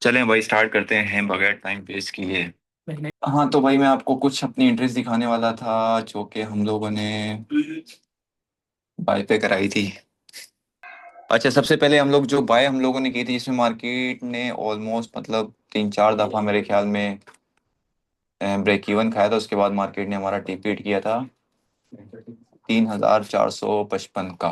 चलें भाई, स्टार्ट करते हैं बगैर टाइम वेस्ट किए। हाँ तो भाई मैं आपको कुछ अपनी इंटरेस्ट दिखाने वाला था जो कि हम लोगों ने बाय पे कराई थी। अच्छा, सबसे पहले हम लोगों ने की थी जिसमें मार्केट ने ऑलमोस्ट मतलब 3-4 दफा मेरे ख्याल में ब्रेक इवन खाया था। उसके बाद मार्केट ने हमारा टिकट किया था 3455 का।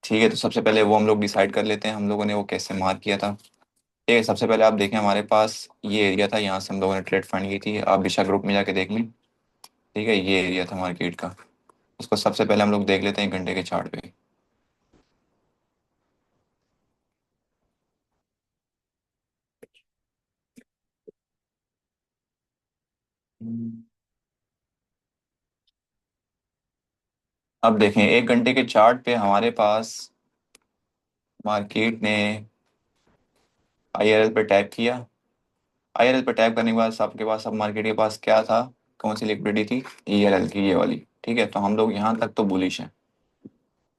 ठीक है, तो सबसे पहले वो हम लोग डिसाइड कर लेते हैं हम लोगों ने वो कैसे मार्क किया था। ठीक है, सबसे पहले आप देखें हमारे पास ये एरिया था, यहाँ से हम लोगों ने ट्रेड फाइंड की थी। आप दिशा ग्रुप में जाके देख लें। ठीक है, ये एरिया था मार्केट का। उसको सबसे पहले हम लोग देख लेते हैं 1 घंटे के चार्ट पे। अब देखें 1 घंटे के चार्ट पे हमारे पास मार्केट ने आईआरएल पे टैप किया। आईआरएल पे टैप करने के बाद सबके पास, अब मार्केट के पास क्या था, कौन सी लिक्विडिटी थी, ईआरएल की, ये वाली। ठीक है, तो हम लोग यहाँ तक तो बुलिश हैं।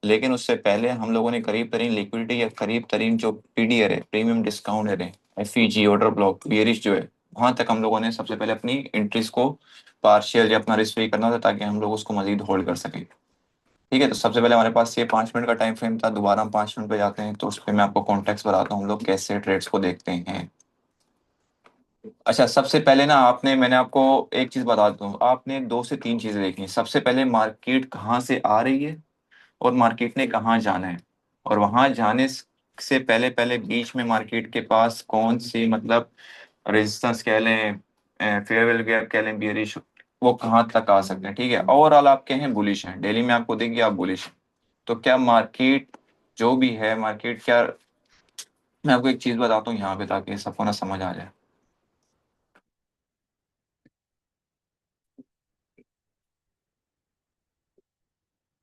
लेकिन उससे पहले हम लोगों ने करीब तरीन लिक्विडिटी या करीब तरीन जो पीडीआर है, प्रीमियम डिस्काउंट है, एफईजी ऑर्डर ब्लॉक बियरिश जो है, वहां तक हम लोगों ने सबसे पहले अपनी इंट्रीज को पार्शियल या अपना रिस्क फ्री करना था ताकि हम लोग उसको मजीद होल्ड कर सकें। ठीक है, तो सबसे पहले हमारे पास ये 5 मिनट का टाइम फ्रेम था। दोबारा हम 5 मिनट पे जाते हैं तो उस पर मैं आपको कॉन्टेक्स्ट बताता हूँ हम लोग कैसे ट्रेड्स को देखते हैं। अच्छा, सबसे पहले ना मैंने आपको एक चीज बता दूं, आपने 2 से 3 चीजें देखनी। सबसे पहले मार्केट कहाँ से आ रही है और मार्केट ने कहाँ जाना है, और वहां जाने से पहले पहले बीच में मार्केट के पास कौन सी मतलब रेजिस्टेंस कह लें, फेयरवेल गैप कह लें, बियरिश, वो कहाँ तक आ सकते हैं। ठीक है, ओवरऑल आप कहें बुलिश हैं, डेली में आपको देखिए आप बुलिश हैं। तो क्या मार्केट जो भी है, मार्केट क्या, मैं आपको एक चीज बताता हूँ यहाँ पे ताकि सबको ना समझ आ जाए।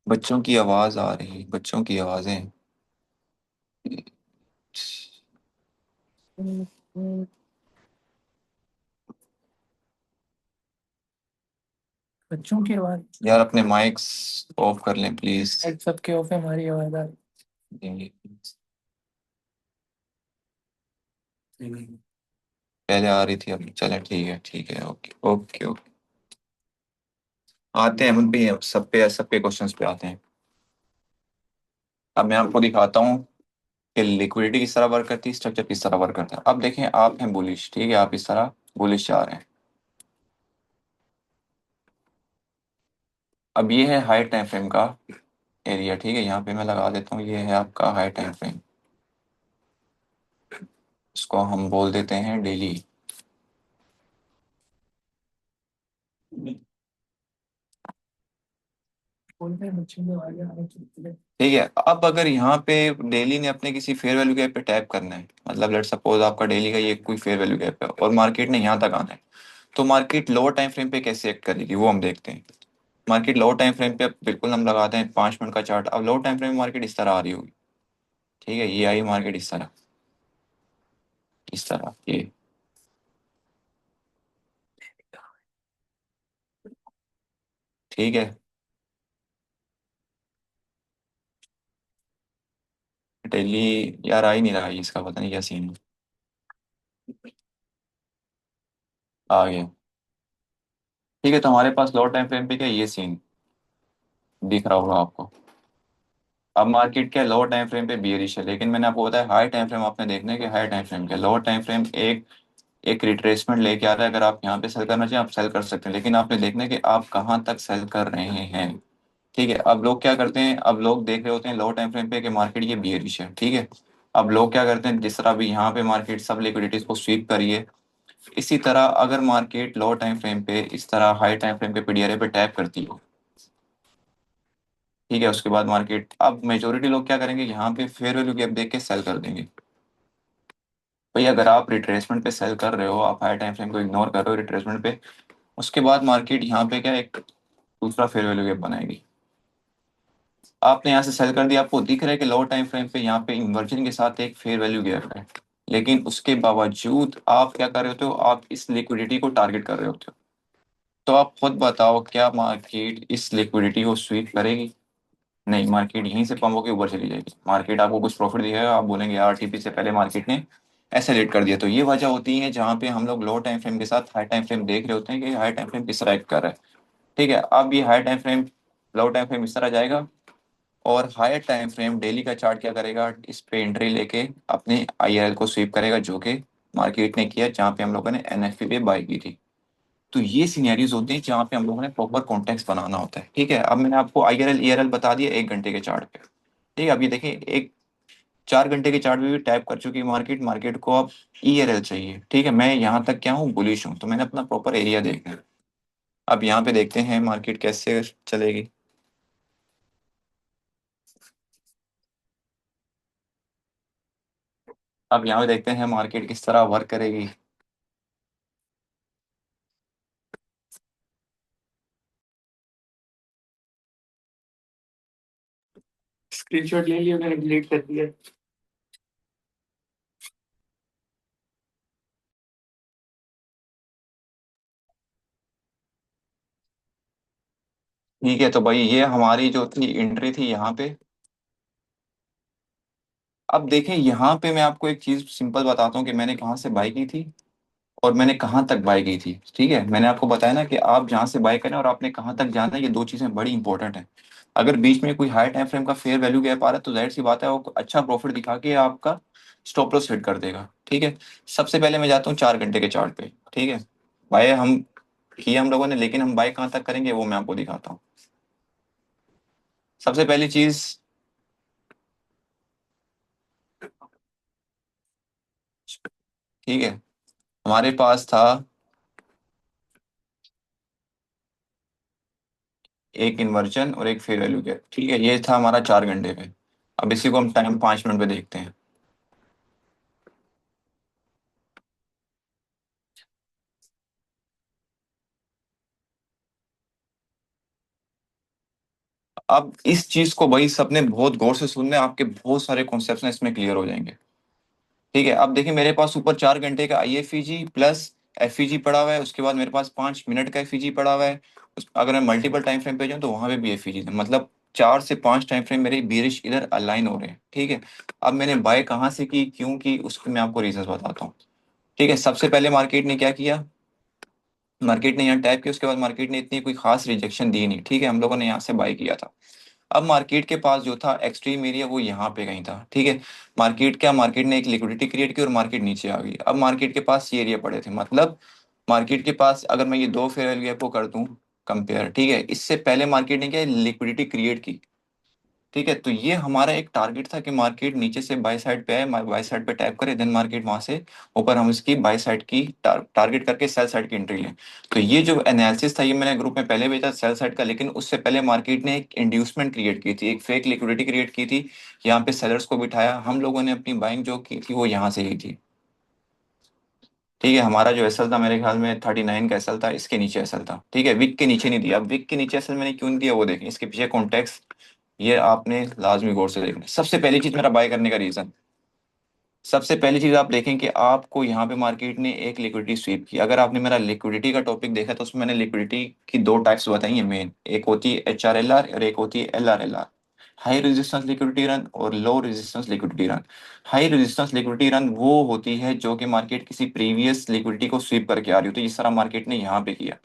बच्चों की आवाज आ रही, बच्चों की आवाजें। बच्चों की आवाज। यार अपने माइक्स ऑफ कर लें प्लीज। एक सबके ऑफ है, हमारी आवाज आ रही। पहले आ रही थी, अब चले, ठीक है ठीक है, ओके ओके ओके। आते हैं उन पे, सब पे क्वेश्चंस पे आते हैं। अब मैं आपको दिखाता हूँ कि लिक्विडिटी किस तरह वर्क करती है, स्ट्रक्चर किस तरह वर्क करता है। अब देखें आप हैं बुलिश, ठीक है, आप इस तरह बुलिश जा रहे हैं। अब ये है हाई टाइम फ्रेम का एरिया। ठीक है, यहाँ पे मैं लगा देता हूँ, ये है आपका हाई टाइम फ्रेम। इसको हम बोल देते हैं डेली। बोलते हैं बच्चों की आवाज आ रही है। ठीक है, अब अगर यहाँ पे डेली ने अपने किसी फेयर वैल्यू गैप पे टैप करना है, मतलब लेट सपोज आपका डेली का ये कोई फेयर वैल्यू गैप है और मार्केट ने यहाँ तक आना है, तो मार्केट लोअर टाइम फ्रेम पे कैसे एक्ट करेगी वो हम देखते हैं। मार्केट लोअर टाइम फ्रेम पे बिल्कुल हम लगाते हैं 5 मिनट का चार्ट। अब लोअर टाइम फ्रेम में मार्केट इस तरह आ रही होगी। ठीक है, ये आई मार्केट इस तरह, इस तरह ये। ठीक है, डेली यार आ ही नहीं रहा है, इसका पता नहीं क्या सीन है। आ गया। ठीक है, तो हमारे पास लोअर टाइम फ्रेम पे क्या ये सीन दिख रहा होगा आपको। अब मार्केट क्या लोअर टाइम फ्रेम पे बियरिश है, लेकिन मैंने आपको बताया हाई टाइम फ्रेम आपने देखना है कि हाई टाइम फ्रेम क्या, लोअर टाइम फ्रेम एक एक रिट्रेसमेंट लेके आ रहा है। अगर आप यहाँ पे सेल करना चाहें आप सेल कर सकते हैं, लेकिन आपने देखना है कि आप कहाँ तक सेल कर रहे हैं। ठीक है, अब लोग क्या करते हैं, अब लोग देख रहे होते हैं लोअर टाइम फ्रेम पे कि मार्केट ये बियरिश है। ठीक है, अब लोग क्या करते हैं, जिस तरह भी यहाँ पे मार्केट सब लिक्विडिटीज को स्वीप करिए, इसी तरह अगर मार्केट लोअर टाइम फ्रेम पे इस तरह हाई टाइम फ्रेम पे पीडीआरए पे टैप करती हो, ठीक है, उसके बाद मार्केट, अब मेजोरिटी लोग क्या करेंगे, यहाँ पे फेयर वैल्यू गैप देख के सेल कर देंगे। भाई अगर आप रिट्रेसमेंट पे सेल कर रहे हो, आप हाई टाइम फ्रेम को इग्नोर कर रहे हो रिट्रेसमेंट पे, उसके बाद मार्केट यहाँ पे क्या एक दूसरा फेयर वैल्यू गैप बनाएगी। आपने यहाँ से सेल कर दिया, आपको दिख रहा है कि लोअर टाइम फ्रेम पे यहाँ पे इन्वर्जन के साथ एक फेयर वैल्यू गैप है, लेकिन उसके बावजूद आप क्या कर रहे होते हो, आप इस लिक्विडिटी को टारगेट कर रहे होते हो। तो आप खुद बताओ क्या मार्केट इस लिक्विडिटी को स्वीप करेगी। नहीं, मार्केट यहीं से पंप होकर ऊपर चली जाएगी। मार्केट आपको कुछ प्रॉफिट दिखाएगा, आप बोलेंगे यार टीपी से पहले मार्केट ने ऐसे लेट कर दिया। तो ये वजह होती है जहाँ पे हम लोग लो टाइम फ्रेम के साथ हाई टाइम फ्रेम देख रहे होते हैं कि हाई टाइम फ्रेम किस तरह एक्ट कर रहा है। ठीक है, अब ये हाई टाइम फ्रेम, लो टाइम फ्रेम इस तरह जाएगा, और हायर टाइम फ्रेम डेली का चार्ट क्या करेगा, इस पे एंट्री लेके अपने आईआरएल को स्वीप करेगा, जो कि मार्केट ने किया जहाँ पे हम लोगों ने एनएफपी पे बाई की थी। तो ये सीनरियोज होते हैं जहाँ पे हम लोगों ने प्रॉपर कॉन्टेक्स्ट बनाना होता है। ठीक है, अब मैंने आपको आईआरएल ईआरएल बता दिया 1 घंटे के चार्ट पे। ठीक है, अब ये देखिए, एक 4 घंटे के चार्ट पे भी टैप कर चुकी है मार्केट। मार्केट को अब ईआरएल चाहिए। ठीक है, मैं यहाँ तक क्या हूँ, बुलिश हूँ, तो मैंने अपना प्रॉपर एरिया देखना है। अब यहाँ पे देखते हैं मार्केट कैसे चलेगी। अब यहाँ पे देखते हैं मार्केट किस तरह वर्क करेगी। स्क्रीनशॉट ले लिया, मैंने डिलीट कर दिया। ठीक है, तो भाई ये हमारी जो थी एंट्री थी यहाँ पे। अब देखें यहाँ पे मैं आपको एक चीज सिंपल बताता हूँ कि मैंने कहाँ से बाई की थी और मैंने कहाँ तक बाई की थी। ठीक है, मैंने आपको बताया ना कि आप जहाँ से बाई करें और आपने कहाँ तक जाना है, ये दो चीजें बड़ी इंपॉर्टेंट है। अगर बीच में कोई हाई टाइम फ्रेम का फेयर वैल्यू गैप आ रहा है तो जाहिर सी बात है वो अच्छा प्रॉफिट दिखा के आपका स्टॉप लॉस हिट कर देगा। ठीक है, सबसे पहले मैं जाता हूँ 4 घंटे के चार्ट पे। ठीक है, बाय हम किया हम लोगों ने, लेकिन हम बाय कहाँ तक करेंगे वो मैं आपको दिखाता हूँ। सबसे पहली चीज, ठीक है, हमारे पास था एक इन्वर्जन और एक फेयर वैल्यू गैप। ठीक है, ये था हमारा 4 घंटे पे। अब इसी को हम टाइम 5 मिनट पे देखते हैं। अब इस चीज को भाई सबने बहुत गौर से सुनना है, आपके बहुत सारे कॉन्सेप्ट इसमें क्लियर हो जाएंगे। ठीक है, अब देखिए मेरे पास ऊपर 4 घंटे का आईएफईजी प्लस एफईजी पड़ा हुआ है, उसके बाद मेरे पास 5 मिनट का एफईजी पड़ा हुआ है। अगर मैं मल्टीपल टाइम फ्रेम पे जाऊँ तो वहां पे भी एफईजी है, मतलब 4 से 5 टाइम फ्रेम मेरे बीरिश इधर अलाइन हो रहे हैं। ठीक है, अब मैंने बाय कहाँ से की, क्यों की, उसको मैं आपको रीजन बताता हूँ। ठीक है, सबसे पहले मार्केट ने क्या किया, मार्केट ने यहाँ टैप किया, उसके बाद मार्केट ने इतनी कोई खास रिजेक्शन दी नहीं। ठीक है, हम लोगों ने यहाँ से बाय किया था। अब मार्केट के पास जो था एक्सट्रीम एरिया वो यहाँ पे कहीं था। ठीक है, मार्केट ने एक लिक्विडिटी क्रिएट की और मार्केट नीचे आ गई। अब मार्केट के पास ये एरिया पड़े थे, मतलब मार्केट के पास अगर मैं ये दो फेयर वैल्यू गैप को कर दूं कंपेयर। ठीक है, इससे पहले मार्केट ने क्या लिक्विडिटी क्रिएट की। ठीक है, तो ये हमारा एक टारगेट था कि मार्केट नीचे से बाय साइड पे आए, बाय साइड पे टैप करे, देन मार्केट वहां से ऊपर हम इसकी बाय साइड की टारगेट करके सेल साइड की एंट्री लें। तो ये जो एनालिसिस था ये मैंने ग्रुप में पहले भेजा सेल साइड का, लेकिन उससे पहले मार्केट ने एक इंड्यूसमेंट क्रिएट की थी, एक फेक लिक्विडिटी क्रिएट की थी। यहाँ पे सेलर्स को बिठाया, हम लोगों ने अपनी बाइंग जो की थी वो यहाँ से ही थी। ठीक है, हमारा जो एसएल था मेरे ख्याल में 39 का एसएल था, इसके नीचे एसएल था। ठीक है, विक के नीचे नहीं दिया। अब विक के नीचे एसएल मैंने क्यों नहीं दिया वो देखें, इसके पीछे कॉन्टेक्स्ट ये आपने लाजमी गौर से देखना है। सबसे पहली चीज मेरा बाय करने का रीजन, सबसे पहली चीज आप देखें कि आपको यहाँ पे मार्केट ने एक लिक्विडिटी स्वीप की। अगर आपने मेरा लिक्विडिटी का टॉपिक देखा तो उसमें मैंने लिक्विडिटी की दो टाइप्स बताई है मेन, एक होती है एचआरएलआर और एक होती है एलआरएलआर। हाई रेजिस्टेंस लिक्विडिटी रन और low resistance liquidity run. High resistance liquidity run वो होती है जो कि मार्केट किसी प्रीवियस लिक्विडिटी को स्वीप करके आ रही होती है, जिस तरह मार्केट ने यहाँ पे किया।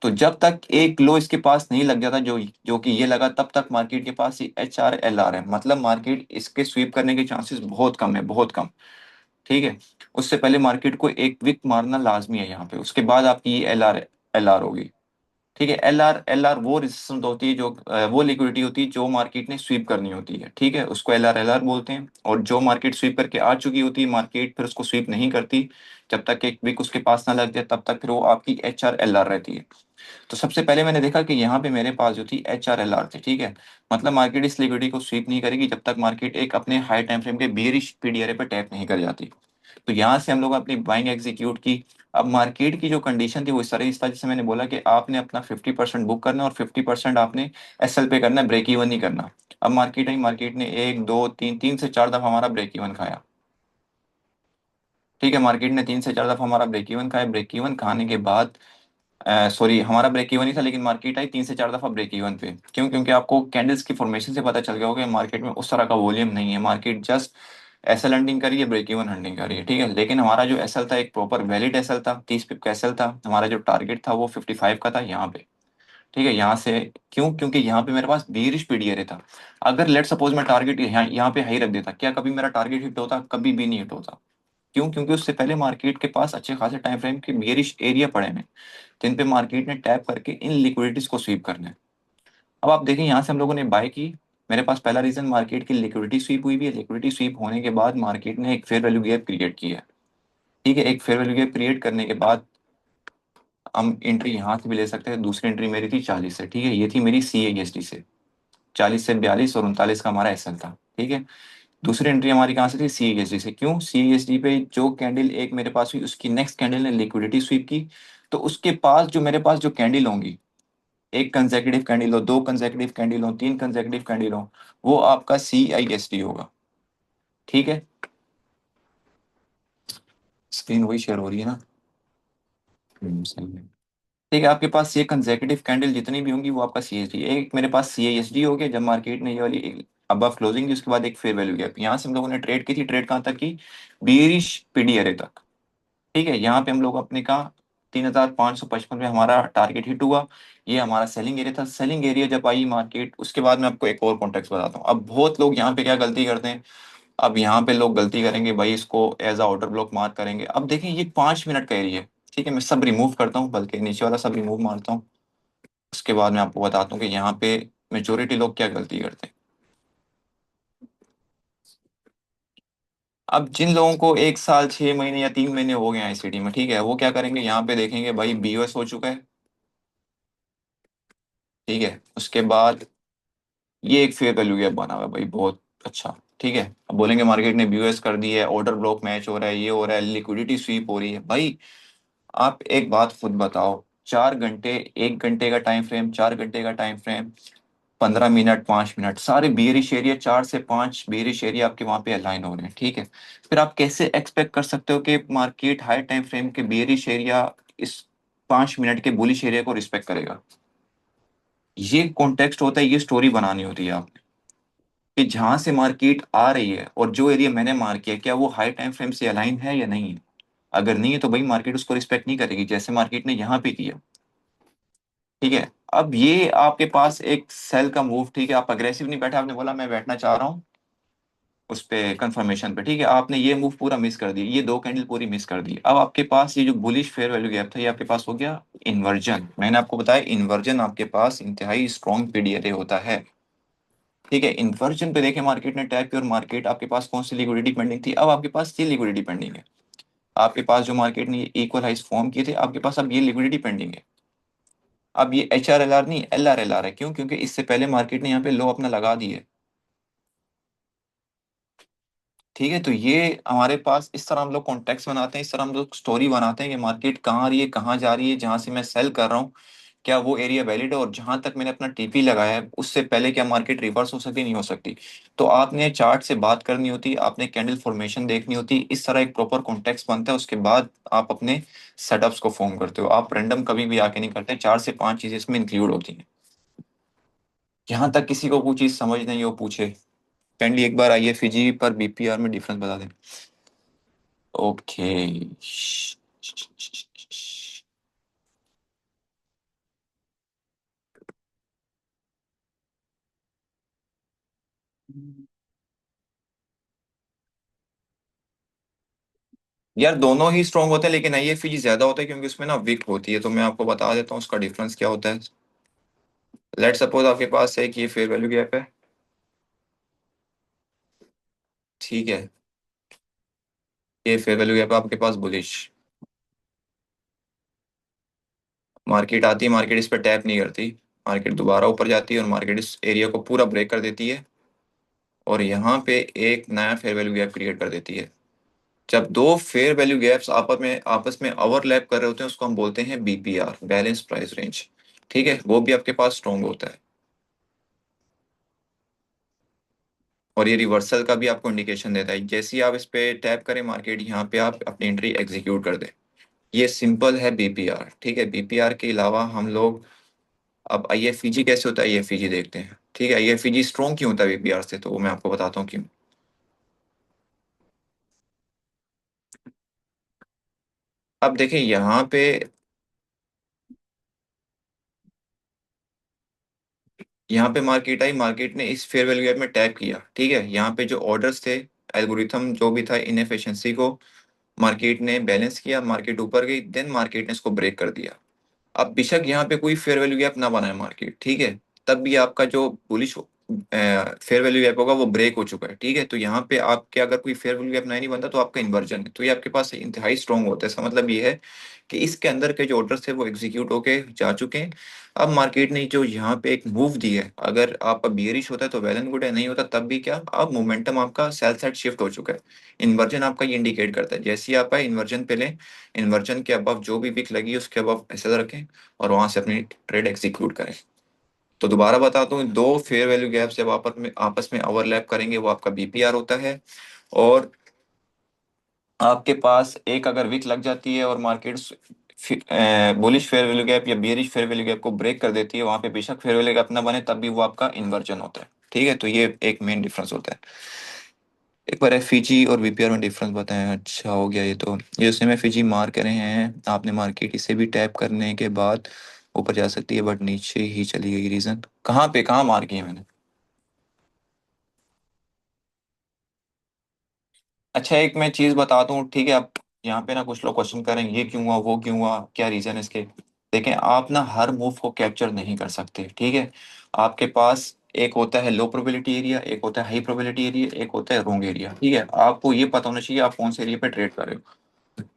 तो जब तक एक लो इसके पास नहीं लग जाता, जो जो कि ये लगा, तब तक मार्केट के पास ये एच आर एल आर है, मतलब मार्केट इसके स्वीप करने के चांसेस बहुत कम है, बहुत कम। ठीक है, उससे पहले मार्केट को एक विक मारना लाजमी है यहाँ पे, उसके बाद आपकी एल आर होगी। ठीक है, एल आर वो रेजिस्टेंस होती है जो वो लिक्विडिटी होती है जो मार्केट ने स्वीप करनी होती है। ठीक है, उसको एल आर बोलते हैं। और जो मार्केट स्वीप करके आ चुकी होती है, मार्केट फिर उसको स्वीप नहीं करती जब तक एक विक उसके पास ना लग जाए, तब तक फिर वो आपकी एच आर एल आर रहती है। तो सबसे पहले मैंने देखा कि यहाँ पे मेरे पास जो थी एच आर एल आर थी। ठीक है, मतलब मार्केट इस लिक्विडिटी को स्वीप नहीं करेगी जब तक मार्केट एक अपने हाई टाइम फ्रेम के बियरिश पीडीआरए पे टैप नहीं कर जाती। तो यहाँ से हम लोग अपनी बाइंग एग्जीक्यूट की। अब मार्केट की जो कंडीशन थी वो इस तरह की था, जैसे मैंने बोला कि आपने अपना 50% बुक करना है और 50% आपने एसएल पे करना है, ब्रेक इवन नहीं करना। अब मार्केट ने एक दो तीन, 3 से 4 दफा हमारा ब्रेक इवन खाया। ठीक है, मार्केट ने 3 से 4 दफा हमारा ब्रेक इवन खाया। ब्रेक इवन खाने के बाद सॉरी, हमारा ब्रेक इवन ही था, लेकिन मार्केट आई 3 से 4 दफा ब्रेक इवन पे। क्यों? क्योंकि आपको कैंडल्स की फॉर्मेशन से पता चल गया होगा मार्केट में उस तरह का वॉल्यूम नहीं है, मार्केट जस्ट एसएल हंटिंग करी है, ब्रेक इवन हंटिंग करी है, ठीक है। लेकिन हमारा जो एसएल था एक प्रॉपर वैलिड एसएल था, 30 पिप का एसएल था। हमारा जो टारगेट था वो 55 का था यहाँ पे, ठीक है। यहाँ से क्यों? क्योंकि यहाँ पे मेरे पास बेरिश पीडीआरए था। अगर लेट सपोज मैं टारगेट यहाँ पे हाई रख देता, क्या कभी मेरा टारगेट हिट होता? कभी भी नहीं हिट होता। क्यों? क्योंकि उससे पहले मार्केट के पास अच्छे खासे टाइम फ्रेम के बेरिश एरिया पड़े हैं, जिन पे मार्केट ने टैप करके इन लिक्विडिटीज को स्वीप करना है। अब आप देखें, यहाँ से हम लोगों ने बाय की। मेरे पास पहला रीजन, मार्केट की लिक्विडिटी स्वीप हुई भी है। लिक्विडिटी स्वीप होने के बाद मार्केट ने एक फेयर वैल्यू गैप क्रिएट किया है, ठीक है। एक फेयर वैल्यू गैप क्रिएट करने के बाद हम एंट्री यहाँ से भी ले सकते हैं। दूसरी एंट्री मेरी थी 40 से, ठीक है। ये थी मेरी सी आई एस डी से, 40 से 42 और 39 का हमारा एसएल था, ठीक है। दूसरी एंट्री हमारी कहाँ से थी? सी एस डी से। क्यों? सी एस डी पे जो कैंडल एक मेरे पास हुई, उसकी नेक्स्ट कैंडल ने लिक्विडिटी स्वीप की। तो उसके पास जो मेरे पास जो कैंडल होंगी, एक कंसेक्यूटिव कैंडल हो, दो कंसेक्यूटिव कैंडल हो, तीन कंसेक्यूटिव कैंडल हो, वो आपका सी आई एस डी होगा, ठीक है। स्क्रीन वही शेयर हो रही है ना? सही है। ठीक है, आपके पास ये कंसेक्यूटिव कैंडल जितनी भी होंगी वो आपका सी एस डी। एक मेरे पास सी आई एस डी हो गया, जब मार्केट ने ये वाली अब क्लोजिंग की, उसके बाद एक फेयर वैल्यू गैप। यहाँ से हम लोगों ने ट्रेड की थी। ट्रेड कहाँ तक की? बीरिश पीडीआरए तक, ठीक है। यहाँ पे हम लोग अपने का 3555 में हमारा टारगेट हिट हुआ। ये हमारा सेलिंग एरिया था। सेलिंग एरिया जब आई मार्केट, उसके बाद मैं आपको एक और कॉन्टेक्स्ट बताता हूँ। अब बहुत लोग यहाँ पे क्या गलती करते हैं, अब यहाँ पे लोग गलती करेंगे भाई, इसको as a order block mark करेंगे। अब देखें, ये 5 मिनट का एरिया है, ठीक है। मैं सब रिमूव करता हूँ, बल्कि नीचे वाला सब रिमूव मारता हूँ। उसके बाद मैं आपको बताता हूँ कि यहाँ पे मेजोरिटी लोग क्या गलती करते हैं। अब जिन लोगों को 1 साल 6 महीने या 3 महीने हो गए हैं आईसीडी में, ठीक है, वो क्या करेंगे, यहाँ पे देखेंगे भाई बीओएस हो चुका है, ठीक है। उसके बाद ये एक फेयर वैल्यू गैप बना हुआ है भाई, बहुत अच्छा, ठीक है। अब बोलेंगे मार्केट ने बीओएस कर दी है, ऑर्डर ब्लॉक मैच हो रहा है, ये हो रहा है, लिक्विडिटी स्वीप हो रही है भाई। आप एक बात खुद बताओ, 4 घंटे, 1 घंटे का टाइम फ्रेम, 4 घंटे का टाइम फ्रेम, 15 मिनट, 5 मिनट, सारे बियरिश एरिया, 4 से 5 बियरिश एरिया आपके वहां पे अलाइन हो रहे हैं, ठीक है। फिर आप कैसे एक्सपेक्ट कर सकते हो कि मार्केट हाई टाइम फ्रेम के बियरिश एरिया इस 5 मिनट के बुलिश एरिया को रिस्पेक्ट करेगा? ये कॉन्टेक्स्ट होता है, ये स्टोरी बनानी होती है आपने, कि जहां से मार्केट आ रही है और जो एरिया मैंने मार्क किया, क्या वो हाई टाइम फ्रेम से अलाइन है या नहीं है। अगर नहीं है तो भाई मार्केट उसको रिस्पेक्ट नहीं करेगी, जैसे मार्केट ने यहाँ पे किया, ठीक है। अब ये आपके पास एक सेल का मूव, ठीक है, आप अग्रेसिव नहीं बैठे, आपने बोला मैं बैठना चाह रहा हूँ उस पे कंफर्मेशन पे, ठीक है। आपने ये मूव पूरा मिस कर दिया, ये दो कैंडल पूरी मिस कर दी। अब आपके पास ये जो बुलिश फेयर वैल्यू गैप था, ये आपके पास हो गया इन्वर्जन। मैंने आपको बताया इन्वर्जन आपके पास इंतहाई स्ट्रॉन्ग पीडीआरए होता है, ठीक है। इन्वर्जन पे देखे मार्केट ने टैप किया, और मार्केट आपके पास कौन सी लिक्विडिटी पेंडिंग थी? अब आपके पास ये लिक्विडिटी पेंडिंग है। आपके पास जो मार्केट ने इक्वल हाइस फॉर्म किए थे, आपके पास अब ये लिक्विडिटी पेंडिंग है। अब ये एच आर एल आर नहीं, एल आर एल आर है। क्यों? क्योंकि इससे पहले मार्केट ने यहाँ पे लो अपना लगा दी है, ठीक है। तो ये हमारे पास इस तरह हम लोग कॉन्टेक्स्ट बनाते हैं, इस तरह हम लोग स्टोरी बनाते हैं कि मार्केट कहाँ आ रही है, कहाँ जा रही है, जहां से मैं सेल कर रहा हूँ क्या वो एरिया वैलिड है, और जहां तक मैंने अपना टीपी लगाया है उससे पहले क्या मार्केट रिवर्स हो सकती, नहीं हो सकती। तो आपने चार्ट से बात करनी होती, आपने कैंडल फॉर्मेशन देखनी होती, इस तरह एक प्रॉपर कॉन्टेक्स्ट बनता है। उसके बाद आप अपने सेटअप्स को फॉर्म करते हो। आप रैंडम कभी भी आके नहीं करते, 4 से 5 चीजें इसमें इंक्लूड होती हैं। यहाँ तक किसी को कोई चीज समझ नहीं हो, पूछे। काइंडली एक बार आइए फिजी पर बीपीआर में डिफरेंस बता दें। ओके। यार दोनों ही स्ट्रांग होते हैं, लेकिन आईएफईजी ज्यादा होता है क्योंकि उसमें ना विक होती है। तो मैं आपको बता देता हूँ उसका डिफरेंस क्या होता है। लेट सपोज आपके पास है कि ये फेयर वैल्यू गैप है, ठीक है। ये फेयर वैल्यू गैप है आपके पास बुलिश। मार्केट आती है, मार्केट इस पर टैप नहीं करती, मार्केट दोबारा ऊपर जाती है और मार्केट इस एरिया को पूरा ब्रेक कर देती है, और यहाँ पे एक नया फेयर वैल्यू गैप क्रिएट कर देती है। जब दो फेयर वैल्यू गैप्स आपस में ओवरलैप कर रहे होते हैं, उसको हम बोलते हैं बीपीआर, बैलेंस प्राइस रेंज, ठीक है। वो भी आपके पास स्ट्रॉन्ग होता है, और ये रिवर्सल का भी आपको इंडिकेशन देता है। जैसे ही आप इस पे टैप करें मार्केट, यहाँ पे आप अपनी एंट्री एग्जीक्यूट कर दें, ये सिंपल है बीपीआर, ठीक है। बीपीआर के अलावा हम लोग अब आईएफईजी कैसे होता है, आईएफईजी देखते हैं, ठीक है। आईएफईजी स्ट्रॉन्ग क्यों होता है बीपीआर से, तो वो मैं आपको बताता हूँ क्यों। अब देखिए यहाँ पे, मार्केट आई, मार्केट ने इस फेयर वैल्यू गैप में टैप किया, ठीक है। यहाँ पे जो ऑर्डर्स थे, एल्गोरिथम जो भी था, इनएफिशिएंसी को मार्केट ने बैलेंस किया, मार्केट ऊपर गई, देन मार्केट ने इसको ब्रेक कर दिया। अब बेशक यहाँ पे कोई फेयर वैल्यू गैप ना बनाए मार्केट, ठीक है, तब भी आपका जो बुलिश फेयर वैल्यू गैप होगा वो ब्रेक हो चुका है, ठीक है। तो यहाँ पे आपके अगर कोई फेयर वैल्यू गैप नहीं बनता तो आपका इन्वर्जन है, तो ये आपके पास इंतहाई स्ट्रॉन्ग होता है। इसका मतलब ये है कि इसके अंदर के जो ऑर्डर्स थे वो एग्जीक्यूट होके जा चुके हैं। अब मार्केट ने जो यहाँ पे एक मूव दी है, अगर आपका बियरिश होता है तो वेल एंड गुड है, नहीं होता तब भी क्या, अब मोमेंटम आपका सेल साइड शिफ्ट हो चुका है। इन्वर्जन आपका ये इंडिकेट करता है, जैसे ही आप आए इन्वर्जन पे लें, इन्वर्जन के अबव जो भी विक लगी उसके अबव ऐसे रखें और वहां से अपनी ट्रेड एग्जीक्यूट करें। तो दोबारा बताता हूँ, दो फेयर वैल्यू गैप जब आपस में ओवरलैप करेंगे वो आपका बीपीआर होता है। और आपके पास एक अगर विक लग जाती है और market bullish fair value gap या बियरिश फेयर वैल्यू गैप को ब्रेक कर देती है, वहां पे बेशक फेयर वैल्यू गैप ना बने तब भी वो आपका इन्वर्जन होता है, ठीक है। तो ये एक मेन डिफरेंस होता है। एक बार एफईजी और बीपीआर में डिफरेंस बताएं। अच्छा हो गया ये तो, ये उसने में एफईजी मार कर रहे हैं आपने, मार्केट इसे भी टैप करने के बाद ऊपर जा सकती है बट नीचे ही चली गई, रीजन कहाँ पे, कहाँ मार की है मैंने। अच्छा एक मैं चीज बता दूं, ठीक है। आप यहाँ पे ना कुछ लोग क्वेश्चन करेंगे ये क्यों हुआ, वो क्यों हुआ, क्या रीजन है इसके। देखें आप ना हर मूव को कैप्चर नहीं कर सकते, ठीक है। आपके पास एक होता है लो प्रोबेबिलिटी एरिया, एक होता है हाई प्रोबेबिलिटी एरिया, एक होता है रॉन्ग एरिया, ठीक है। आपको ये पता होना चाहिए आप कौन से एरिया पे ट्रेड कर रहे हो।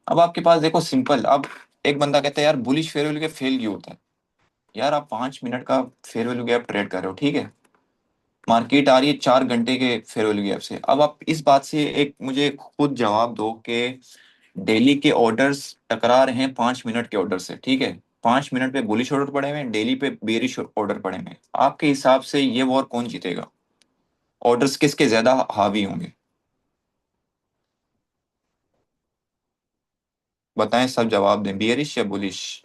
अब आपके पास देखो सिंपल, अब एक बंदा कहता है यार bullish fair value gap fail क्यों होता है। यार आप 5 मिनट का फेयर वैल्यू गैप ट्रेड कर रहे हो, ठीक है। मार्केट आ रही है 4 घंटे के फेयर वैल्यू गैप से। अब आप इस बात से एक मुझे खुद जवाब दो कि डेली के ऑर्डर्स टकरा रहे हैं 5 मिनट के ऑर्डर से, ठीक है। 5 मिनट पे बुलिश ऑर्डर पड़े हुए हैं, डेली पे बेरिश ऑर्डर पड़े हुए हैं। आपके हिसाब से ये वॉर कौन जीतेगा, ऑर्डर्स किसके ज्यादा हावी होंगे, बताएं, सब जवाब दें, बियरिश या बुलिश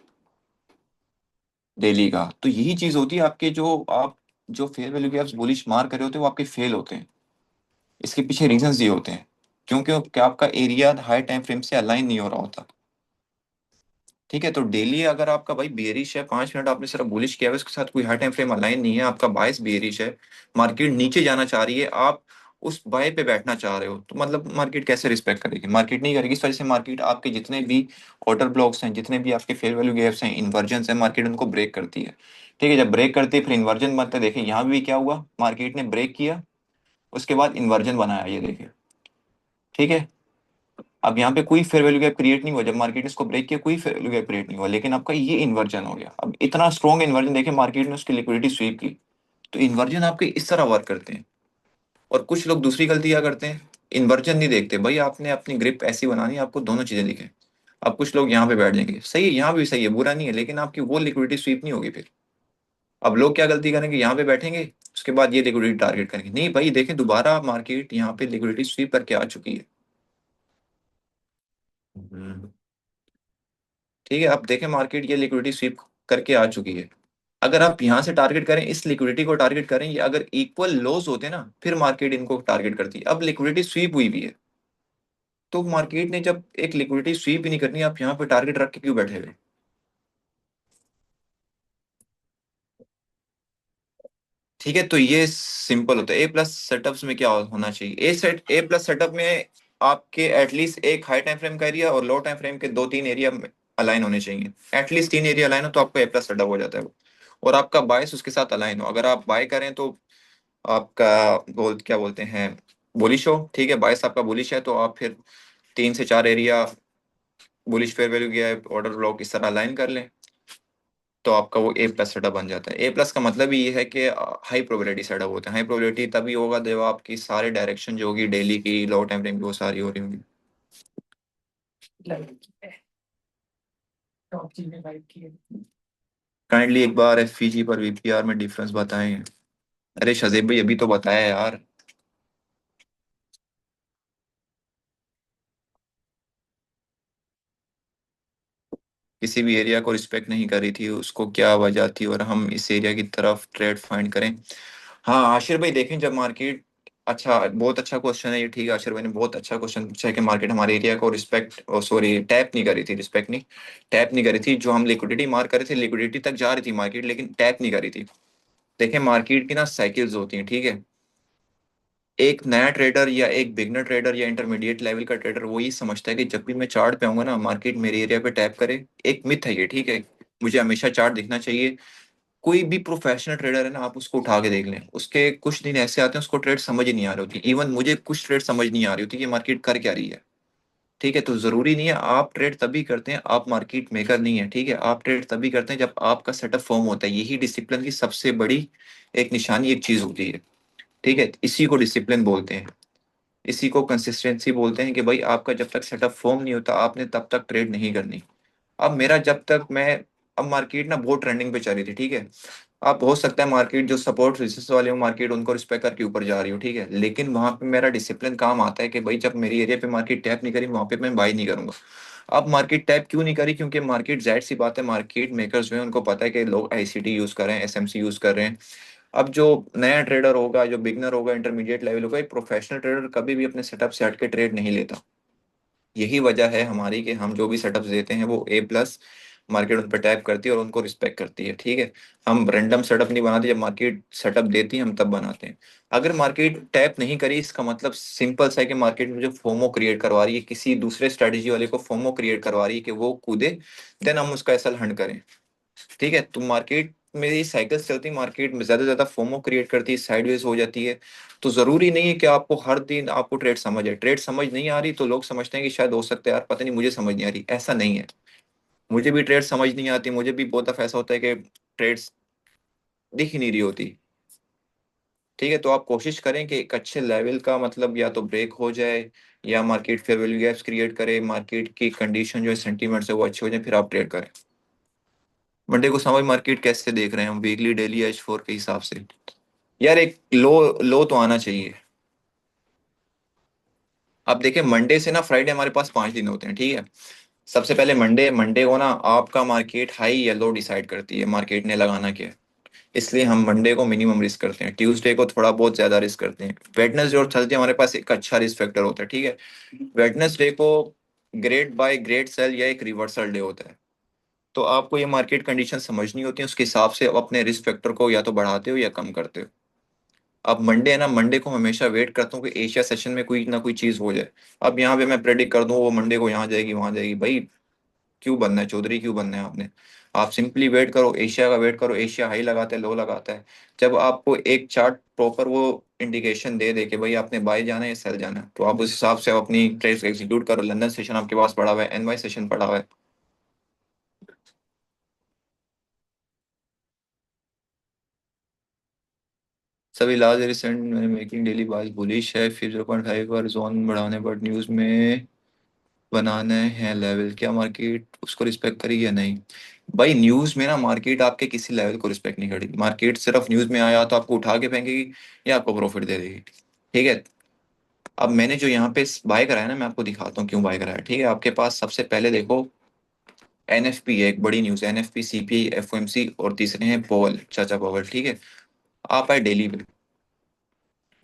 डेली का। तो यही चीज होती है आपके, जो आप जो फेयर वैल्यू गैप्स बुलिश मार कर रहे होते हैं वो आपके फेल होते हैं। इसके पीछे रीजंस ये होते हैं क्योंकि क्या आपका एरिया हाई टाइम फ्रेम से अलाइन नहीं हो रहा होता, ठीक है। तो डेली अगर आपका भाई बेरिश है, 5 मिनट आपने सिर्फ बुलिश किया है, उसके साथ कोई हाई टाइम फ्रेम अलाइन नहीं है, आपका बायस बेरिश है, मार्केट नीचे जाना चाह रही है, आप उस बाय पे बैठना चाह रहे हो, तो मतलब मार्केट कैसे रिस्पेक्ट करेगी, मार्केट नहीं करेगी। इस वजह से मार्केट आपके जितने भी ऑर्डर ब्लॉक्स हैं, जितने भी आपके फेयर वैल्यू गैप्स हैं, इन्वर्जन है, मार्केट उनको ब्रेक करती है, ठीक है। जब ब्रेक करती है फिर इन्वर्जन बनता है। देखिए यहाँ भी क्या हुआ, मार्केट ने ब्रेक किया, उसके बाद इन्वर्जन बनाया, ये देखिए, ठीक है। अब यहाँ पे कोई फेयर वैल्यू गैप क्रिएट नहीं हुआ, जब मार्केट ने इसको ब्रेक किया कोई फेयर वैल्यू गैप क्रिएट नहीं हुआ, लेकिन आपका ये इन्वर्जन हो गया। अब इतना स्ट्रॉन्ग इन्वर्जन देखे मार्केट ने उसकी लिक्विडिटी स्वीप की। तो इन्वर्जन आपके इस तरह वर्क करते हैं। और कुछ लोग दूसरी गलती क्या करते हैं, इन्वर्जन नहीं देखते, भाई आपने अपनी ग्रिप ऐसी बनानी है आपको दोनों चीजें दिखे। अब कुछ लोग यहाँ पे बैठ जाएंगे, सही है, यहाँ भी सही है, बुरा नहीं है, लेकिन आपकी वो लिक्विडिटी स्वीप नहीं होगी फिर। अब लोग क्या गलती करेंगे, यहाँ पे बैठेंगे, उसके बाद ये लिक्विडिटी टारगेट करेंगे, नहीं भाई देखें दोबारा मार्केट यहाँ पे लिक्विडिटी स्वीप करके आ चुकी है। हम्म। ठीक है, अब देखें मार्केट ये लिक्विडिटी स्वीप करके आ चुकी है। अगर आप यहाँ से टारगेट करें, इस लिक्विडिटी को टारगेट करें, ये अगर इक्वल लॉस होते ना फिर मार्केट इनको टारगेट करती है। अब लिक्विडिटी स्वीप हुई भी है, तो मार्केट ने जब एक लिक्विडिटी स्वीप ही नहीं करनी, आप यहाँ पे टारगेट रख के क्यों बैठे हुए। ठीक है, तो ये सिंपल होता है। ए प्लस सेटअप्स में क्या होना चाहिए, ए प्लस सेटअप में आपके एटलीस्ट एक हाई टाइम फ्रेम का एरिया और लो टाइम फ्रेम के 2-3 एरिया अलाइन होने चाहिए। एटलीस्ट 3 एरिया अलाइन हो तो आपका ए प्लस सेटअप हो जाता है वो। और आपका बायस उसके साथ अलाइन हो, अगर आप बाय करें तो आपका क्या बोलते हैं, बुलिश हो, ठीक है। बायस आपका बुलिश है तो आप फिर 3 से 4 एरिया बुलिश फेयर वैल्यू गया ऑर्डर ब्लॉक इस तरह अलाइन कर लें, तो आपका वो ए प्लस सेटअप बन जाता है। ए प्लस का मतलब ही ये है कि हाई प्रोबेबिलिटी सेटअप होता है। हाई प्रोबेबिलिटी तभी होगा जब आपकी सारे डायरेक्शन जो होगी डेली की लो टाइम फ्रेम की वो सारी हो रही होंगी। लाइक टॉप चीज में लाइक की है। काइंडली एक बार एफईजी पर वीपीआर में डिफरेंस बताएं। अरे शजेब भाई अभी तो बताया यार। किसी भी एरिया को रिस्पेक्ट नहीं कर रही थी, उसको क्या वजह थी, और हम इस एरिया की तरफ ट्रेड फाइंड करें। हाँ आशिर भाई देखें जब मार्केट, अच्छा बहुत अच्छा क्वेश्चन है ये, ठीक है आशिर भाई ने बहुत अच्छा क्वेश्चन पूछा है कि मार्केट हमारे एरिया को रिस्पेक्ट, सॉरी टैप नहीं कर रही थी, रिस्पेक्ट नहीं, टैप नहीं कर रही थी। जो हम लिक्विडिटी मार कर रहे थे, लिक्विडिटी तक जा रही थी मार्केट, लेकिन टैप नहीं कर रही थी। देखें मार्केट की ना साइकिल्स होती हैं, ठीक है। एक नया ट्रेडर या एक बिगनर ट्रेडर या इंटरमीडिएट लेवल का ट्रेडर वो ये समझता है कि जब भी मैं चार्ट पे आऊंगा ना, मार्केट मेरे एरिया पे टैप करे। एक मिथ है ये, ठीक है। मुझे हमेशा चार्ट दिखना चाहिए। कोई भी प्रोफेशनल ट्रेडर है ना, आप उसको उठा के देख लें, उसके कुछ दिन ऐसे आते हैं उसको ट्रेड समझ ही नहीं आ रही होती। इवन मुझे कुछ ट्रेड समझ नहीं आ रही होती कि मार्केट कर क्या रही है। ठीक है, तो जरूरी नहीं है आप ट्रेड तभी करते हैं, आप मार्केट मेकर नहीं है, ठीक है। आप ट्रेड तभी करते हैं जब आपका सेटअप फॉर्म होता है। यही डिसिप्लिन की सबसे बड़ी एक निशानी, एक चीज होती है, ठीक है। इसी को डिसिप्लिन बोलते हैं, इसी को कंसिस्टेंसी बोलते हैं कि भाई आपका जब तक सेटअप फॉर्म नहीं होता आपने तब तक ट्रेड नहीं करनी। अब मेरा जब तक मैं, अब मार्केट ना बहुत ट्रेंडिंग पे चल रही थी, ठीक है। अब हो सकता है मार्केट जो सपोर्ट रेजिस्टेंस वाले हो, मार्केट उनको रिस्पेक्ट करके ऊपर जा रही हो, ठीक है, लेकिन वहां पे मेरा डिसिप्लिन काम आता है कि भाई जब मेरी एरिया पे मार्केट टैप नहीं करी वहां पे मैं बाई नहीं करूंगा। अब मार्केट टैप क्यों नहीं करी? क्योंकि मार्केट, जाहिर सी बात है, मार्केट मेकर्स जो है उनको पता है कि लोग आईसीटी यूज कर रहे हैं, एसएमसी यूज कर रहे हैं। अब जो नया ट्रेडर होगा, जो बिगनर होगा, इंटरमीडिएट लेवल होगा, एक प्रोफेशनल ट्रेडर कभी भी अपने सेटअप से हट के ट्रेड नहीं लेता। यही वजह है हमारी कि हम जो भी सेटअप्स देते हैं वो A+, मार्केट उन पर टैप करती है और उनको रिस्पेक्ट करती है, ठीक है। हम रैंडम सेटअप नहीं बनाते, जब मार्केट सेटअप देती है हम तब बनाते हैं। अगर मार्केट टैप नहीं करी, इसका मतलब सिंपल सा है कि मार्केट मुझे फोमो क्रिएट करवा रही है, किसी दूसरे स्ट्रेटेजी वाले को फोमो क्रिएट करवा रही है कि वो कूदे, देन हम उसका ऐसा हंड करें, ठीक है। तो मार्केट में ये साइकिल्स चलती है, मार्केट में ज्यादा से ज्यादा फोमो क्रिएट करती है, साइडवेज हो जाती है। तो जरूरी नहीं है कि आपको हर दिन आपको ट्रेड समझ है। ट्रेड समझ नहीं आ रही तो लोग समझते हैं कि शायद हो सकता है यार पता नहीं मुझे समझ नहीं आ रही, ऐसा नहीं है। मुझे भी ट्रेड समझ नहीं आती, मुझे भी बहुत दफा ऐसा होता है कि ट्रेड्स दिख ही नहीं रही होती, ठीक है। तो आप कोशिश करें कि एक अच्छे लेवल का मतलब या तो ब्रेक हो जाए या market fair value gaps create करे, मार्केट की कंडीशन जो है सेंटीमेंट से वो अच्छे हो जाए, फिर आप ट्रेड करें। मंडे को समझ मार्केट कैसे देख रहे हैं हम, वीकली डेली H4 के हिसाब से? यार एक लो, लो तो आना चाहिए। अब देखिए मंडे से ना फ्राइडे हमारे पास 5 दिन होते हैं, ठीक है। सबसे पहले मंडे, मंडे को ना आपका मार्केट हाई या लो डिसाइड करती है, मार्केट ने लगाना क्या है। इसलिए हम मंडे को मिनिमम रिस्क करते हैं, ट्यूसडे को थोड़ा बहुत ज्यादा रिस्क करते हैं, वेडनेसडे और थर्सडे हमारे पास एक अच्छा रिस्क फैक्टर होता है, ठीक है। वेडनेसडे को ग्रेट बाय ग्रेट सेल या एक रिवर्सल डे होता है। तो आपको ये मार्केट कंडीशन समझनी होती है, उसके हिसाब से आप अपने रिस्क फैक्टर को या तो बढ़ाते हो या कम करते हो। अब मंडे है ना, मंडे को हमेशा वेट करता हूँ कि एशिया सेशन में कोई ना कोई चीज हो जाए। अब यहाँ पे मैं प्रेडिक्ट कर दूं वो मंडे को यहाँ जाएगी वहां जाएगी, भाई क्यों बनना है चौधरी, क्यों बनना है आपने? आप सिंपली वेट करो, एशिया का वेट करो, एशिया हाई लगाता है लो लगाता है। जब आपको एक चार्ट प्रॉपर वो इंडिकेशन दे दे कि भाई आपने बाय जाना है या सेल जाना है, तो आप उस हिसाब से अपनी ट्रेड एग्जीक्यूट करो। लंदन सेशन आपके पास पड़ा हुआ है, NY सेशन पड़ा हुआ है। सभी large recent making daily buy bullish है, फिर 0.5 पर जोन बढ़ाने पर न्यूज में बनाना है लेवल, क्या मार्केट उसको रिस्पेक्ट करेगी या नहीं? भाई न्यूज में ना मार्केट आपके किसी लेवल को रिस्पेक्ट नहीं करेगी। मार्केट सिर्फ न्यूज में आया तो आपको उठा के फेंकेगी या आपको प्रॉफिट दे देगी, ठीक है। अब मैंने जो यहाँ पे बाय कराया ना, मैं आपको दिखाता हूँ क्यों बाय कराया, ठीक है। आपके पास सबसे पहले देखो NFP है, एक बड़ी न्यूज है, NFP, CPI, FOMC, और तीसरे हैं पॉवल, चाचा पॉवल, ठीक है। आप आए डेली पे,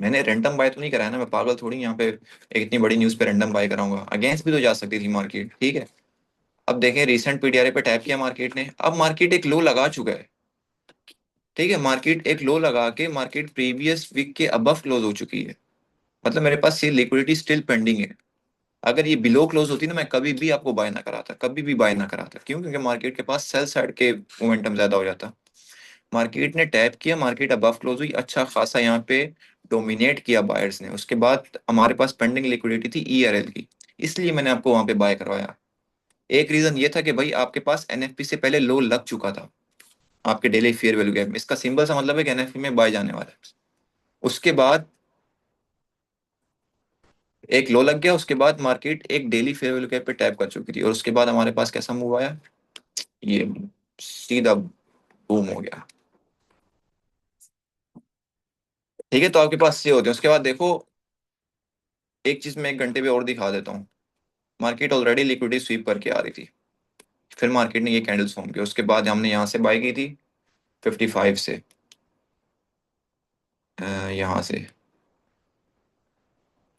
मैंने रैंडम बाय तो नहीं कराया ना, मैं पागल थोड़ी यहाँ पे एक इतनी बड़ी न्यूज पे रैंडम बाय कराऊंगा। अगेंस्ट भी तो जा सकती थी मार्केट, ठीक है। अब देखें रिसेंट PDRA पे टैप किया मार्केट ने, अब मार्केट एक लो लगा चुका है, ठीक है। मार्केट एक लो लगा के मार्केट प्रीवियस वीक के अबव क्लोज हो चुकी है। मतलब मेरे पास ये लिक्विडिटी स्टिल पेंडिंग है। अगर ये बिलो क्लोज होती ना, मैं कभी भी आपको बाय ना कराता, कभी भी बाय ना कराता। क्यों? क्योंकि मार्केट के पास सेल साइड के मोमेंटम ज्यादा हो जाता। मार्केट ने टैप किया, मार्केट अबव क्लोज हुई, अच्छा खासा यहाँ पे डोमिनेट किया बायर्स ने। उसके बाद हमारे पास पेंडिंग लिक्विडिटी थी ERL की, इसलिए मैंने आपको वहां पे बाय करवाया। एक रीजन ये था कि भाई आपके पास NFP से पहले लो लग चुका था आपके डेली फेयर वैल्यू गैप में, इसका सिंबल सा मतलब है कि NFP में बाय जाने वाला है। उसके बाद एक लो लग गया, उसके बाद मार्केट एक डेली फेयर वैल्यू गैप पे टैप कर चुकी थी, और उसके बाद हमारे पास कैसा मूव आया, ये सीधा बूम हो गया, ठीक है। तो आपके पास ये होते हैं। उसके बाद देखो एक चीज मैं 1 घंटे पे और दिखा देता हूँ। मार्केट ऑलरेडी लिक्विडिटी स्वीप करके आ रही थी, फिर मार्केट ने ये कैंडल्स फॉर्म किया, उसके बाद हमने यहाँ से बाई की थी 55 से, यहाँ से,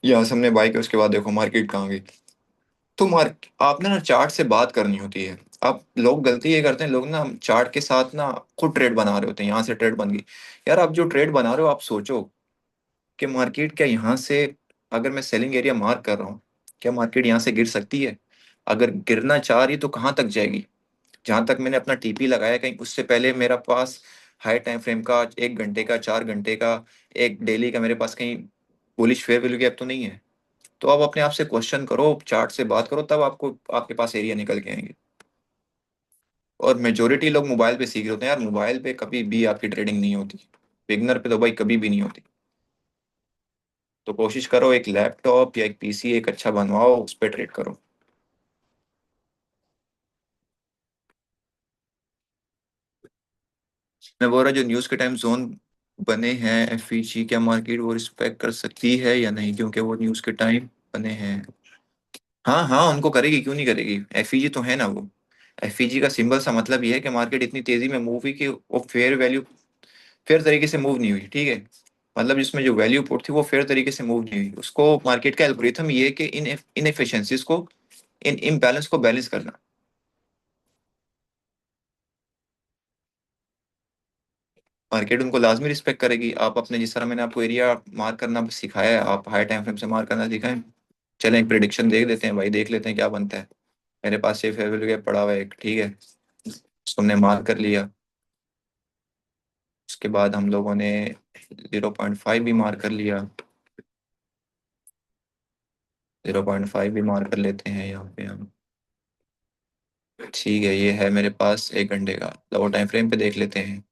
यहाँ से हमने बाई किया। उसके बाद देखो मार्केट कहाँ गई। तो मार्क आपने ना चार्ट से बात करनी होती है। अब लोग गलती ये करते हैं, लोग ना चार्ट के साथ ना खुद ट्रेड बना रहे होते हैं, यहाँ से ट्रेड बन गई। यार आप जो ट्रेड बना रहे हो, आप सोचो कि मार्केट क्या यहाँ से, अगर मैं सेलिंग एरिया मार्क कर रहा हूँ, क्या मार्केट यहाँ से गिर सकती है? अगर गिरना चाह रही है तो कहाँ तक जाएगी? जहां तक मैंने अपना टीपी लगाया, कहीं उससे पहले मेरा पास हाई टाइम फ्रेम का, 1 घंटे का, 4 घंटे का, एक डेली का मेरे पास कहीं बुलिश फेयर वैल्यू गैप तो नहीं है। तो आप अपने आप से क्वेश्चन करो, चार्ट से बात करो, तब आपको आपके पास एरिया निकल के आएंगे। और मेजोरिटी लोग मोबाइल पे सीख रहे होते हैं। यार मोबाइल पे कभी भी आपकी ट्रेडिंग नहीं होती, बिगनर पे तो भाई कभी भी नहीं होती। तो कोशिश करो एक लैपटॉप या एक पीसी एक अच्छा बनवाओ, उस पर ट्रेड करो। मैं बोल रहा जो न्यूज के टाइम जोन बने हैं एफईजी, क्या मार्केट वो रिस्पेक्ट कर सकती है या नहीं, क्योंकि वो न्यूज के टाइम बने हैं। हाँ हाँ, उनको करेगी, क्यों नहीं करेगी, एफईजी तो है ना वो। एफईजी का सिंबल सा मतलब ये है कि मार्केट इतनी तेजी में मूव हुई कि वो फेयर वैल्यू, फेयर तरीके से मूव नहीं हुई, ठीक है। मतलब जिसमें जो वैल्यू पुट थी वो फेयर तरीके से मूव नहीं हुई। उसको मार्केट का एल्गोरिथम ये है कि इन इनएफिशिएंसीज को, इन इम्बैलेंस को बैलेंस करना। मार्केट उनको लाजमी रिस्पेक्ट करेगी। आप अपने, जिस तरह मैंने आपको एरिया मार्क करना सिखाया है, आप हाई टाइम फ्रेम से मार्क करना सिखाएं। चलें एक प्रिडिक्शन देख लेते हैं भाई, देख लेते हैं क्या बनता है। मेरे पास ये फेयर वैल्यू गैप पड़ा हुआ है एक, ठीक है, उसको हमने मार्क कर लिया। उसके बाद हम लोगों ने 0.5 भी मार्क कर लिया, 0.5 भी मार्क कर लेते हैं यहाँ पे हम। ठीक है, ये है मेरे पास 1 घंटे का, लोअर टाइम फ्रेम पे देख लेते हैं।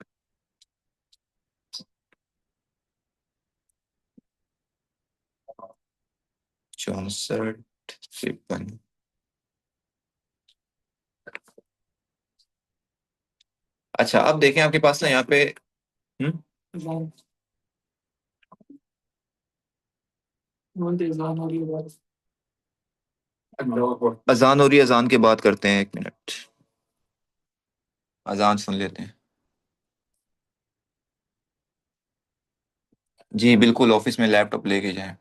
64, 53। अच्छा अब देखें आपके पास ना यहाँ पे। हम्म। एग्जाम, कौन सी एग्जाम हो रही है बात? अजान हो रही है, अजान के बाद करते हैं, 1 मिनट, अजान सुन लेते हैं। जी बिल्कुल, ऑफिस में लैपटॉप लेके जाएं।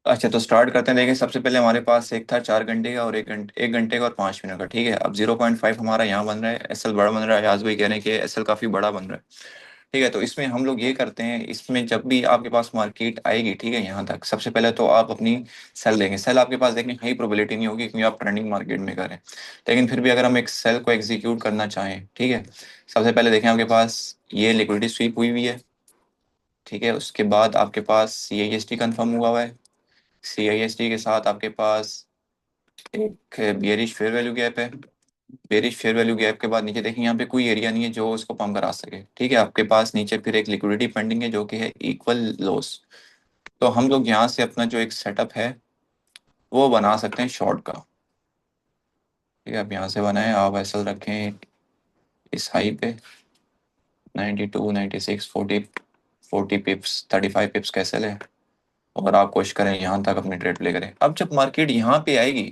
अच्छा तो स्टार्ट करते हैं। देखिए सबसे पहले हमारे पास एक था 4 घंटे का और 1 घंटे, 1 घंटे का और 5 मिनट का। ठीक है, अब 0.5 हमारा यहाँ बन रहा है, एसएल बड़ा बन रहा है। आज भाई कह रहे हैं कि एसएल काफी बड़ा बन रहा है। ठीक है, तो इसमें हम लोग ये करते हैं, इसमें जब भी आपके पास मार्केट आएगी, ठीक है, यहाँ तक सबसे पहले तो आप अपनी सेल देंगे। सेल आपके पास देखने हाई प्रोबेबिलिटी नहीं होगी क्योंकि आप ट्रेंडिंग मार्केट में करें, लेकिन फिर भी अगर हम एक सेल को एग्जीक्यूट करना चाहें, ठीक है, सबसे पहले देखें आपके पास ये लिक्विडिटी स्वीप हुई हुई है। ठीक है, उसके बाद आपके पास CIST कंफर्म हुआ हुआ है। CIST के साथ आपके पास एक बेयरिश फेयर वैल्यू गैप है। बेयरिश फेयर वैल्यू गैप के बाद नीचे देखिए यहाँ पे कोई एरिया नहीं है जो उसको पम्प करा सके। ठीक है, आपके पास नीचे फिर एक लिक्विडिटी पेंडिंग है जो कि है इक्वल लॉस। तो हम लोग यहाँ से अपना जो एक सेटअप है वो बना सकते हैं शॉर्ट का। ठीक है, आप यहाँ से बनाएं, आप एसएल रखें इस हाई पे 92, 96, 40, 40 पिप्स, 35 पिप्स का एसएल है। और आप कोशिश करें यहाँ तक अपनी ट्रेड प्ले करें। अब जब मार्केट यहाँ पे आएगी,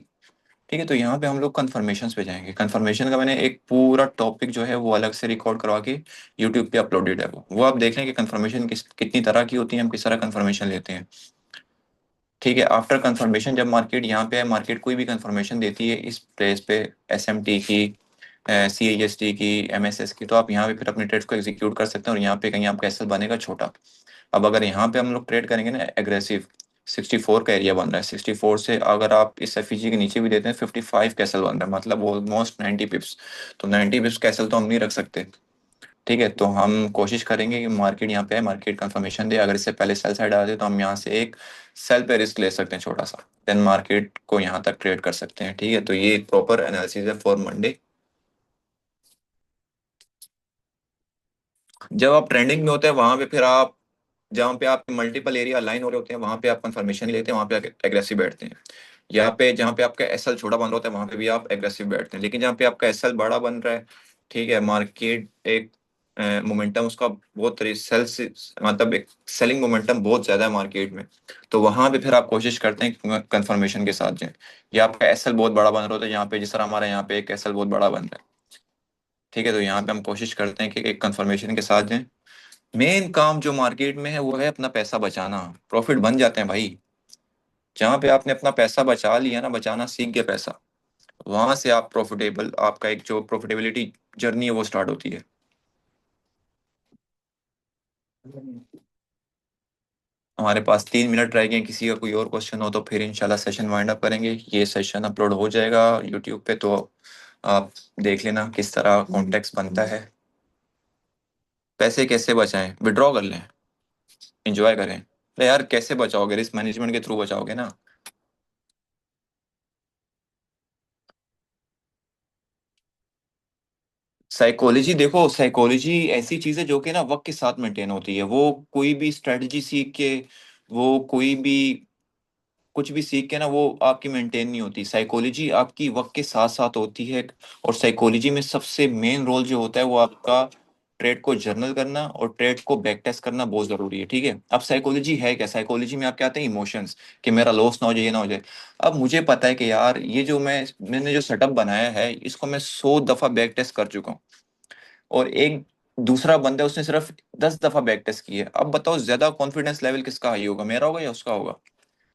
ठीक है, तो यहाँ पे हम लोग कन्फर्मेशन पे जाएंगे। कन्फर्मेशन का मैंने एक पूरा टॉपिक जो है वो अलग से रिकॉर्ड करवा के यूट्यूब पे अपलोडेड है। वो आप देख लें कि कन्फर्मेशन कितनी तरह की होती है, हम किस तरह कन्फर्मेशन लेते हैं। ठीक है, आफ्टर कन्फर्मेशन जब मार्केट यहाँ पे है, मार्केट कोई भी कन्फर्मेशन देती है इस प्लेस पे, SMT की, CIST की, MSS की, तो आप यहाँ पे फिर अपने ट्रेड्स को एग्जीक्यूट कर सकते हैं और यहाँ पे कहीं आपका एसएल बनेगा छोटा। अब अगर यहाँ पे हम लोग ट्रेड करेंगे ना एग्रेसिव, 64 का एरिया बन रहा है, 64 से अगर आप इस एफईजी के नीचे भी देते हैं 55 कैसल बन रहा है, मतलब ऑलमोस्ट 90 पिप्स। तो 90 पिप्स कैसल तो हम नहीं रख सकते। ठीक है, तो हम कोशिश करेंगे कि मार्केट यहाँ पे है, मार्केट कंफर्मेशन दे, अगर इससे पहले सेल साइड आ जाए तो हम यहाँ से एक सेल पे रिस्क ले सकते हैं छोटा सा, देन मार्केट को यहाँ तक ट्रेड कर सकते हैं। ठीक है, तो ये एक प्रॉपर एनालिसिस है फॉर मंडे। जब आप ट्रेंडिंग में होते हैं वहां पे फिर आप, जहाँ पे आप मल्टीपल एरिया अलाइन हो रहे होते हैं वहां पे आप कंफर्मेशन लेते हैं, वहां पे एग्रेसिव बैठते हैं। यहाँ पे जहाँ पे आपका एसएल छोटा बन रहा होता है वहां पे भी आप एग्रेसिव बैठते हैं, लेकिन जहाँ पे आपका एसएल बड़ा बन रहा है, ठीक है, मार्केट एक मोमेंटम उसका बहुत सेल से, मतलब एक सेलिंग मोमेंटम बहुत ज्यादा है मार्केट में, तो वहां पे फिर आप कोशिश करते हैं कि कंफर्मेशन के साथ जाएं। या आपका एसएल बहुत बड़ा बन रहा होता है, यहाँ पे जिस तरह हमारा यहाँ पे एक एसएल बहुत बड़ा बन रहा है। ठीक है, तो यहाँ पे हम कोशिश करते हैं कि एक कंफर्मेशन के साथ जाएं। मेन काम जो मार्केट में है वो है अपना पैसा बचाना। प्रॉफिट बन जाते हैं भाई, जहां पे आपने अपना पैसा बचा लिया ना, बचाना सीख गए पैसा, वहां से आप प्रॉफिटेबल, आपका एक जो प्रॉफिटेबिलिटी जर्नी है वो स्टार्ट होती है। हमारे पास 3 मिनट रह गए, किसी का कोई और क्वेश्चन हो तो फिर इंशाल्लाह सेशन वाइंड अप करेंगे। ये सेशन अपलोड हो जाएगा यूट्यूब पे, तो आप देख लेना किस तरह कॉन्टेक्स्ट बनता है। पैसे कैसे बचाएं, विड्रॉ कर लें, एंजॉय करें। अरे यार कैसे बचाओगे, रिस्क मैनेजमेंट के थ्रू बचाओगे ना। साइकोलॉजी देखो, साइकोलॉजी ऐसी चीज है जो कि ना वक्त के साथ मेंटेन होती है। वो कोई भी स्ट्रेटजी सीख के, वो कोई भी कुछ भी सीख के ना वो आपकी मेंटेन नहीं होती। साइकोलॉजी आपकी वक्त के साथ साथ होती है। और साइकोलॉजी में सबसे मेन रोल जो होता है वो आपका ट्रेड को जर्नल करना और ट्रेड को बैक टेस्ट करना बहुत जरूरी है। ठीक है, अब साइकोलॉजी है क्या, साइकोलॉजी में आप क्या आते हैं, इमोशंस, कि मेरा लॉस ना हो जाए, ये ना हो जाए। अब मुझे पता है कि यार ये जो मैंने जो सेटअप बनाया है इसको मैं 100 दफा बैक टेस्ट कर चुका हूँ, और एक दूसरा बंदा है, उसने सिर्फ 10 दफा बैक टेस्ट की है। अब बताओ ज्यादा कॉन्फिडेंस लेवल किसका हाई होगा, मेरा होगा या उसका होगा।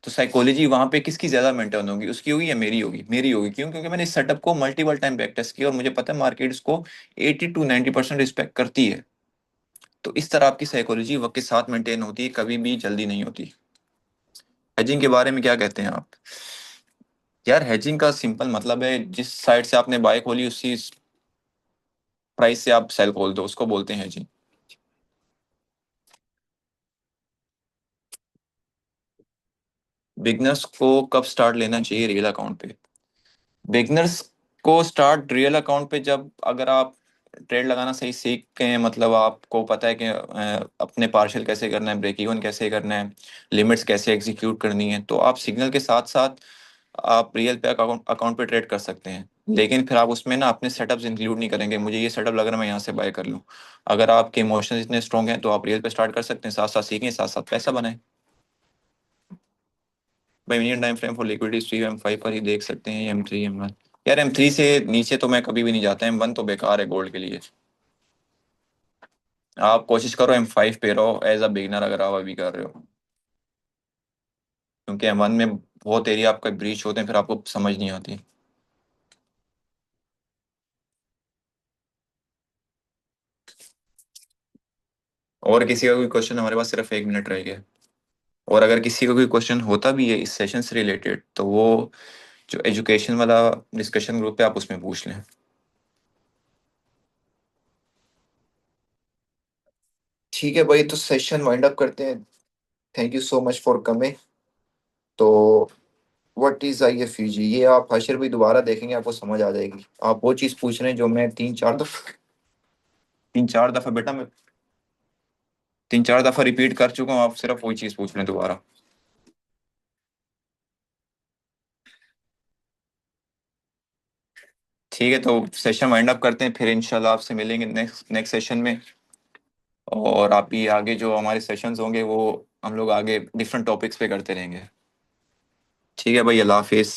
तो साइकोलॉजी वहां पे किसकी ज्यादा मेंटेन होगी, उसकी होगी या मेरी होगी, मेरी होगी। क्यों? क्योंकि मैंने इस सेटअप को मल्टीपल टाइम बैक टेस्ट किया और मुझे पता है मार्केट इसको 80 to 90% रिस्पेक्ट करती है। तो इस तरह आपकी साइकोलॉजी वक्त के साथ मेंटेन होती है, कभी भी जल्दी नहीं होती। हेजिंग के बारे में क्या कहते हैं आप? यार हेजिंग का सिंपल मतलब है, जिस साइड से आपने बाय खोली उसी प्राइस से आप सेल खोल दो, उसको बोलते हैं हेजिंग। बिगनर्स को कब स्टार्ट लेना चाहिए रियल अकाउंट पे? बिगनर्स को स्टार्ट रियल अकाउंट पे जब, अगर आप ट्रेड लगाना सही सीख के हैं, मतलब आपको पता है कि अपने पार्शियल कैसे करना है, ब्रेक इवन कैसे करना है, लिमिट्स कैसे एग्जीक्यूट करनी है, तो आप सिग्नल के साथ साथ आप रियल पे अकाउंट अकाउंट पे ट्रेड कर सकते हैं। लेकिन फिर आप उसमें ना अपने सेटअप्स इंक्लूड नहीं करेंगे, मुझे ये सेटअप लग रहा है मैं यहाँ से बाय कर लूँ। अगर आपके इमोशंस इतने स्ट्रॉन्ग हैं तो आप रियल पे स्टार्ट कर सकते हैं, साथ साथ सीखें, साथ साथ पैसा बनाएं। भाई medium time frame for liquidity stream M5 पर ही देख सकते हैं, M3 M1? यार M3 से नीचे तो मैं कभी भी नहीं जाता, M1 तो बेकार है गोल्ड के लिए। आप कोशिश करो M5 पे रहो एज अ बिगिनर, अगर आप अभी कर रहे हो। क्योंकि M1 में बहुत एरिया आपका ब्रीच होते हैं, फिर आपको समझ नहीं आती। और किसी का कोई क्वेश्चन? हमारे पास सिर्फ 1 मिनट रह गया। और अगर किसी का कोई क्वेश्चन होता भी है इस सेशन से रिलेटेड, तो वो जो एजुकेशन वाला डिस्कशन ग्रुप है आप उसमें पूछ लें। ठीक है भाई, तो सेशन वाइंड अप करते हैं। Thank you so much for coming. तो व्हाट इज IFEG, ये आप हाशिर भाई दोबारा देखेंगे, आपको समझ आ जाएगी। आप वो चीज़ पूछ रहे हैं जो मैं 3-4 दफा, 3-4 दफा बेटा, मैं 3-4 दफा रिपीट कर चुका हूँ। आप सिर्फ वही चीज़ पूछ रहे हैं दोबारा। ठीक है, तो सेशन वाइंड अप करते हैं, फिर इंशाल्लाह आपसे मिलेंगे नेक्स्ट नेक्स्ट सेशन में। और आप ही आगे जो हमारे सेशंस होंगे वो हम लोग आगे डिफरेंट टॉपिक्स पे करते रहेंगे। ठीक है भाई, अल्लाह हाफिज़।